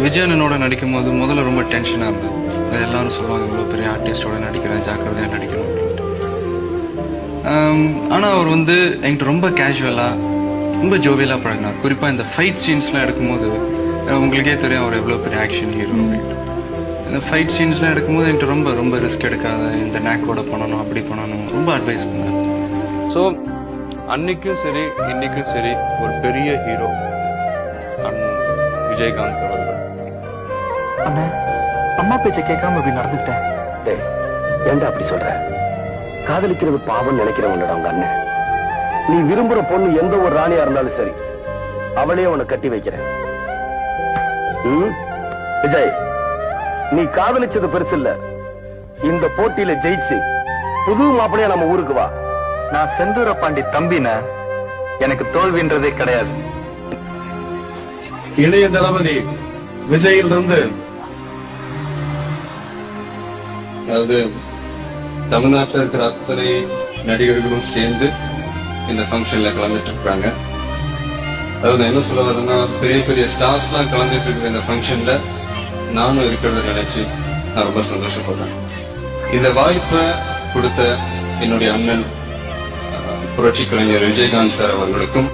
விஜய் அண்ணனோட நடிக்கும் போது முதல்ல ரொம்ப டென்ஷனாக இருந்தது. எல்லாரும் சொல்லுவாங்க இவ்வளோ பெரிய ஆர்டிஸ்டோட நடிக்கிறேன், ஜாக்கிரதையாக நடிக்கணும் அப்படின்ட்டு. ஆனால் அவர் என்கிட்ட ரொம்ப கேஷுவலாக ரொம்ப ஜோவியலாக பழகினார். குறிப்பாக இந்த ஃபைட் சீன்ஸ்லாம் எடுக்கும்போது உங்களுக்கே தெரியும் அவர் எவ்வளோ பெரிய ஆக்ஷன் ஹீரோ அப்படின்ட்டு. இந்த ஃபைட் சீன்ஸ்லாம் எடுக்கும்போது என்கிட்ட ரொம்ப ரொம்ப ரிஸ்க் எடுக்காத, இந்த நேக்கோட பண்ணணும், அப்படி பண்ணணும், ரொம்ப அட்வைஸ் பண்ணார். ஸோ அன்னைக்கும் சரி இன்னைக்கும் சரி ஒரு பெரிய ஹீரோ விஜயகாந்த் அவர்கள். அண்ணா, அம்மா பேச்ச கேட்காம இப்படி நடந்துட்டேன். ஏண்டா அப்படி சொல்ற? காதலிக்கிறது பாவம் நினைக்கிறவங்களோட அவங்க அண்ணன். நீ விரும்புற பொண்ணு எந்த ஒரு ராணியா இருந்தாலும் சரி, அவளே உன்னை கட்டி வைக்கிறேன். விஜய், நீ காதலிச்சது பெருசு இல்ல, இந்த போட்டியில ஜெயிச்சு புது மாப்பிளையா நம்ம ஊருக்கு வா. நான் செந்தூர பாண்டி தம்பின, எனக்கு தோல்வின்றதே கிடையாது. இளைய தளபதி விஜயிலிருந்து, அதாவது தமிழ்நாட்டில் இருக்கிற அத்தனை நடிகர்களும் சேர்ந்து இந்த ஃபங்க்ஷன்ல கலந்துட்டு இருக்காங்க. அதாவது என்ன சொல்ல வரேன்னா, பெரிய பெரிய ஸ்டார்ஸ் எல்லாம் கலந்துட்டு இருக்கிற இந்த ஃபங்க்ஷன்ல நானும் இருக்கிறத நினைச்சு நான் ரொம்ப சந்தோஷப்படுறேன். இந்த வாய்ப்பை கொடுத்த என்னுடைய அண்ணன் புரட்சி கலைஞர் விஜயகாந்த் சார் அவர்களுக்கும்